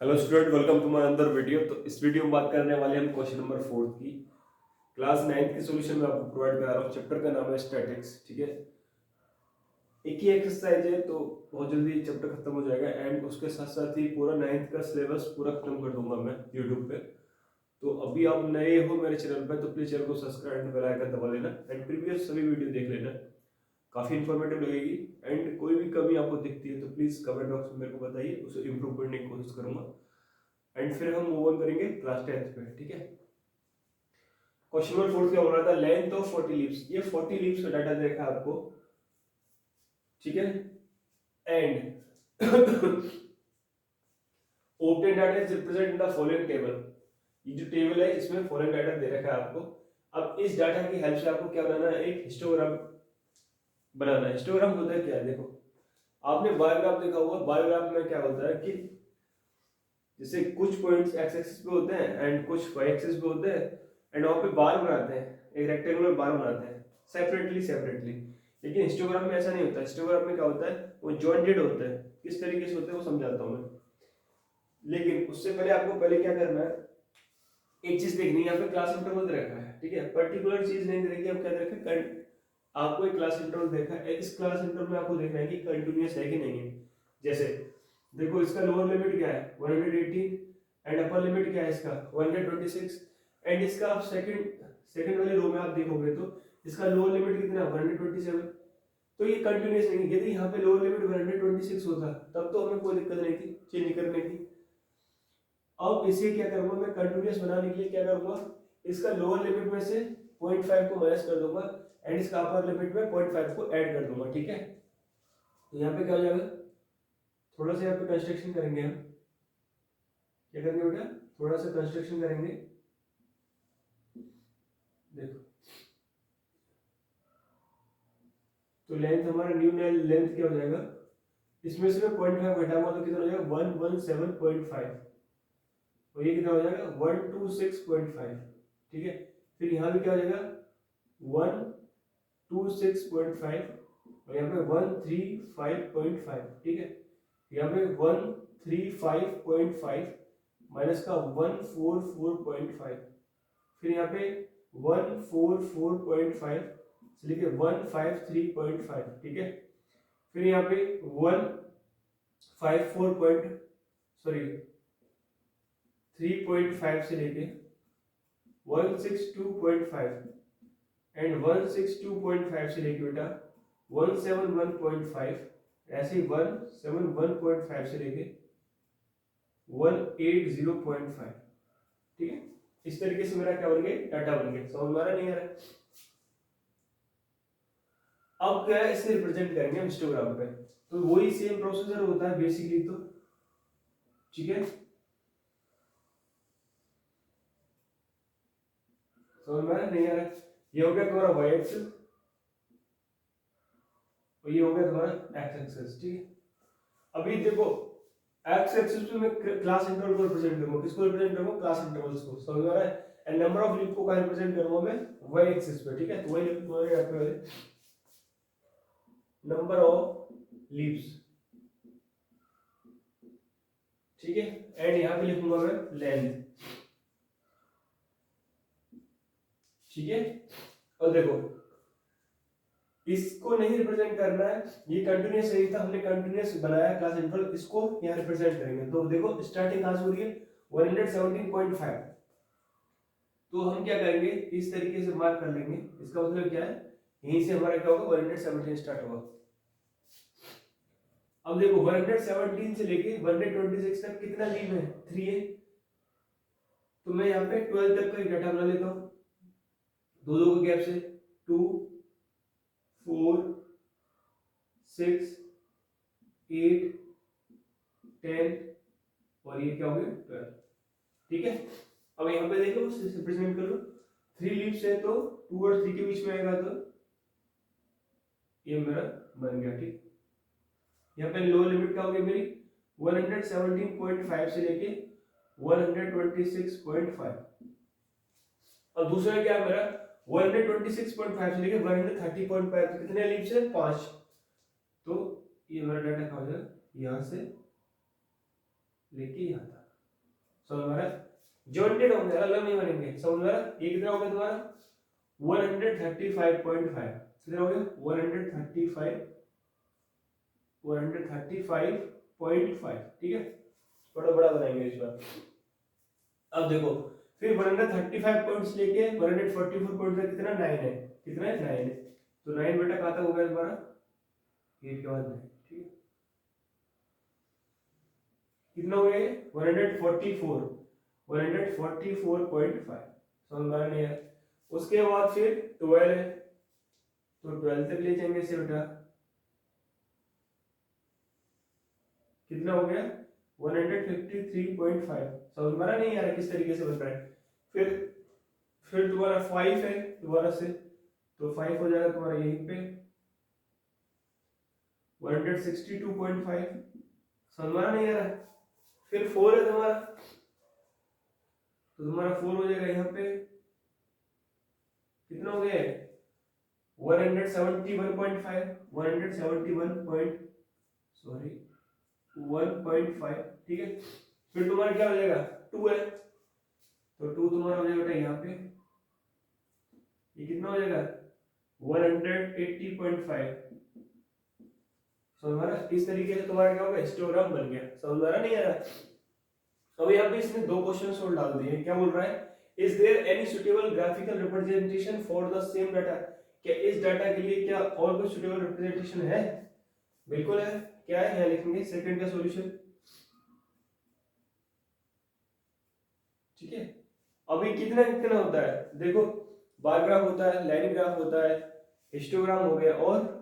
Hello student, welcome to my another video. तो इस video में बात करने वाले हम क्वेश्चन नंबर 4 की क्लास 9 की सॉल्यूशन में आपको प्रोवाइड करा रहा हूँ। चैप्टर का नाम है स्टैटिक्स। ठीक है, एक ही एक्सरसाइज है तो बहुत जल्दी चैप्टर खत्म हो जाएगा एंड उसके साथ साथ ही पूरा 9th का सिलेबस पूरा खत्म कर दूंगा मैं यूट्यूब पे। तो अभी आप नए हो मेरे चैनल पे तो प्लीज चैनल को सब्सक्राइब एंड बेल आइकन दबा लेना एंड प्रीवियस सभी वीडियो देख लेना, काफी इंफॉर्मेटिव लगेगी। एंड कोई भी कमी आपको दिखती है तो प्लीज कमेंट बॉक्स में मेरे को बताइए, उसे इम्प्रूव करने की कोशिश करूंगा। एंड फिर हम मूव ऑन करेंगे क्लास 10th पे। ठीक है, क्वेश्चन नंबर 4 क्या हो रहा था, लेंथ ऑफ 40 लीव्स। ये 40 लीव्स का डाटा देखा आपको। ठीक है, and open data is represent in the following table. ये जो टेबल है इसमें फॉलोइंग डाटा दे रखा है आपको। अब इस डाटा की हेल्प से आपको क्या बनाना है, एक हिस्टोग्राम बनाना है। हिस्टोग्राम होता है क्या, देखो आपने बायोग्राफ देखा होगा। बायोग्राफ में क्या होता है कि जैसे कुछ पॉइंट्स एक्स एक्सिस पे होते हैं एंड कुछ वाई एक्सिस पे होते हैं एंड वहां पे बार बनाते हैं, एक रेक्टेंगुलर बार बनाते हैं सेपरेटली। लेकिन हिस्टोग्राम में ऐसा नहीं होता। हिस्टोग्राम में क्या होता है, वो जॉइंटेड होता है। किस तरीके से होता है वो समझाता हूँ मैं, लेकिन उससे पहले आपको पहले क्या करना है, एक चीज देखनी है। यहाँ पे क्लास इंटरवल दे रखा है। ठीक है, पर्टिकुलर चीज नहीं दे रखी। अब क्या दे रखा है, आपको एक क्लास इंटरवल देखा है। इस क्लास इंटरवल में आपको देखना है कि कंटिन्यूअस है कि नहीं है। जैसे देखो इसका लोअर लिमिट क्या है 118 एंड अपर लिमिट क्या है इसका 126 एंड इसका आप सेकंड वाली रो में आप देखोगे तो इसका लोअर लिमिट कितना है 127। तो ये कंटिन्यूअस नहीं है। यदि यहाँ पे लोअर लिमिट 126 होता तब तो हमें कोई दिक्कत नहीं थी चेंज करने की। अब इसे क्या करूंगा मैं, कंटिन्यूअस बनाने के लिए क्या करूंगा, इसका लोअर लिमिट में से 0.5 को माइनस कर दूंगा एंड इसका अपर लिमिट में 0.5 को ऐड कर दूंगा। ठीक है, तो यहाँ पे क्या हो जाएगा, थोड़ा सा यहाँ पे कंस्ट्रक्शन करेंगे हम। क्या करेंगे बेटा, थोड़ा सा कंस्ट्रक्शन करेंगे। देखो तो लेंथ हमारा न्यू लेंथ क्या हो जाएगा, इसमें से मैं 0.5 घटाऊंगा तो कितना हो जाएगा 117.5 और ये कितना हो जाएगा 126.5। ठीक है, फिर यहाँ भी क्या हो जाएगा 126.5 और यहाँ पे 135.5। ठीक है, यहाँ पे 135.5 माइनस का 144.5, फिर यहाँ पे 144.5 से लेके 153.5। ठीक है, फिर यहाँ पे 3.5 से लेके 162.5 एंड 162.5 से लेके बेटा 171.5, ऐसे ही 171.5 से लेके 180.5। ठीक है, इस तरीके से मेरा क्या बन गया, डाटा बन गया। समझ में आ रहा नहीं आ रहा। अब क्या है, इसे रिप्रेजेंट करेंगे हम हिस्टोग्राम पे। तो वही सेम प्रोसीजर होता है बेसिकली। तो ठीक है, समझ में आ रहा नहीं आ रहा। ये हो गया तुम्हारा वाई एक्सिस और ये हो गया तुम्हारा एक्स एक्सिस। ठीक है, अभी देखो एक्स एक्सिस पे मैं क्लास इंटरवल को रिप्रेजेंट करूंगा। किसको रिप्रेजेंट करूंगा, क्लास इंटरवल्स को। समझ में आ रहा है। एंड नंबर ऑफ लीफ को कहां रिप्रेजेंट करूंगा मैं, वाई एक्सिस पे। ठीक है, तो वही तुम्हारे यहाँ पे नंबर ऑफ लीव्स। ठीक है, एंड यहाँ पे लिखूंगा मैं लेंथ। ठीक है, और देखो इसको नहीं रिप्रेजेंट करना है, ये कंटिन्यूअस नहीं था, हमने कंटिन्यूअस बनाया क्लास इंटरवल, इसको यहाँ रिप्रेजेंट करेंगे। तो देखो स्टार्टिंग कहां से हो रही है 117.5। तो हम क्या करेंगे, इस तरीके से मार्क कर लेंगे। इसका मतलब क्या है, यहीं से हमारा क्या होगा 117 स्टार्ट होगा। अब देखो 117 से लेके 126 तक कितना लीव है, 3 है। तो मैं यहाँ पे 12 तक का एक डाटा बना लेता हूँ दो दो के गैप से, 2 4 6 8 10 और ये क्या हो गया 12। ठीक है, अब यहाँ पे देखो रिप्रेजेंट कर लो। 3 लीव्स है तो 2 और 3 के बीच में आएगा तो ये मेरा बन गया। ठीक, यहाँ पे लोअर लिमिट क्या हो गई मेरी 117.5 से लेके 126.5 और दूसरा क्या है मेरा 126.5 से लेके 130.5। तो कितने लीव्स है 5। तो ये मेरा डाटा कहाँ हो जाएगा, यहाँ से लेके यहाँ तक। समझ में आ रहा है? जॉइंटेड होंगे, अलग नहीं बनेंगे, समझ में आ रहा है? ये कितना हो गया तुम्हारा 135.5, कितना हो गया 135.5, ठीक है, थोड़ा बड़ा बनाएंगे इस बार। अब देखो फिर 135 पॉइंट्स लेके 144 पॉइंट तक कितना 9 है, कितना है 9 है, तो 9 बेटा कहाँ तक हो गया तुम्हारा 8 के बाद 9, ठीक है, कितना हो गया 144.5, समझ में आ नहीं है? उसके बाद फिर 12 है, तो 12 तक ले जाएंगे इसे बेटा, कितना हो गया 153.5, समझ में आ रहा नहीं यार किस तरीके से बन रहा है? फिर तुम्हारा 5 है दोबारा से, तो 5 हो जाएगा तुम्हारा यहीं पे 162.5, समझ में आ रहा नहीं यार? फिर 4 है तुम्हारा, तो तुम्हारा 4 हो जाएगा यहाँ पे, कितना हो गया 171.5, 1.5, ठीक है। फिर तुम्हारा क्या हो जाएगा 2 है, तो 2 तुम्हारा हो जाएगा यहाँ पे, ये कितना हो जाएगा 180.5, समझ रहा? इस तरीके से तुम्हारा क्या होगा हिस्टोग्राम बन गया, समझ रहा नहीं आ रहा? अब यहाँ पे इसने दो क्वेश्चन और डाल दिए, क्या बोल रहा है, is there any suitable graphical representation for the same data, क्या इस डाटा के लिए क्या और कोई सुटेबल रिप्रेजेंटेशन है? बिल्कुल है, क्या है यहाँ लिखेंगे सेकंड का सॉल्यूशन, ठीक है। अभी कितना कितना होता है देखो, बार ग्राफ होता है, लाइन ग्राफ होता है, हिस्टोग्राम हो गया, और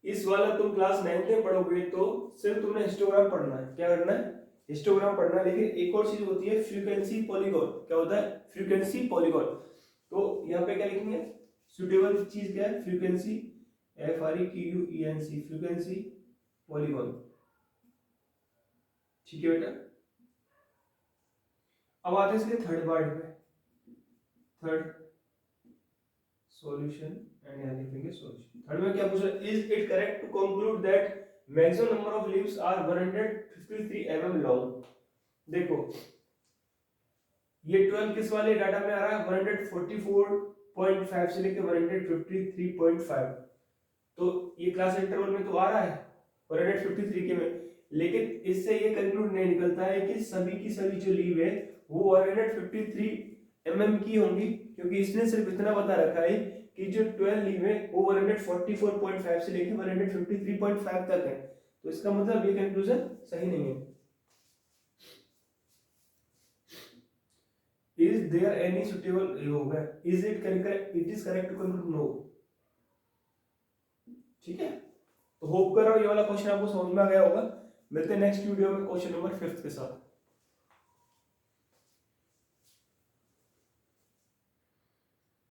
इस वाला तुम क्लास 9th में पढ़ोगे तो सिर्फ तुमने हिस्टोग्राम पढ़ना है, क्या करना है हिस्टोग्राम पढ़ना है। लेकिन एक और चीज होती है फ्रीक्वेंसी पॉलीगॉन, क्या होता है फ्रीक्वेंसी पॉलीगॉन, तो यहाँ पे क्या लिखेंगे सुटेबल चीज क्या है फ्रीक्वेंसी, FREQUENC फ्रीक्वेंसी पॉलीगॉन, ठीक है बेटा। अब आते हैं इसके थर्ड पार्ट पे, थर्ड सॉल्यूशन, एंड यहाँ लिखेंगे सॉल्यूशन। थर्ड में क्या पूछा, is it correct to conclude that maximum number of leaves are 153 mm long. देखो ये 12 किस वाले डाटा में आ रहा है 144.5 से लेकर 153.5, तो ये क्लास इंटरवल में तो आ रहा है 153 के में, लेकिन इससे ये कंक्लूड नहीं निकलता है कि सभी की सभी जो लीव है वो 153 mm की होंगी, क्योंकि इसने सिर्फ इतना बता रखा है कि जो 12 लीव है वो 144.5 से लेकर 153.5 तक है, तो इसका मतलब ये कंक्लूजन सही नहीं है। Is there any suitable होगा, is it correct, it is correct to conclude no, ठीक है। तो होप कर रहा हूँ ये वाला क्वेश्चन आपको समझ में आ गया होगा। मिलते हैं नेक्स्ट वीडियो में क्वेश्चन नंबर 5 के साथ।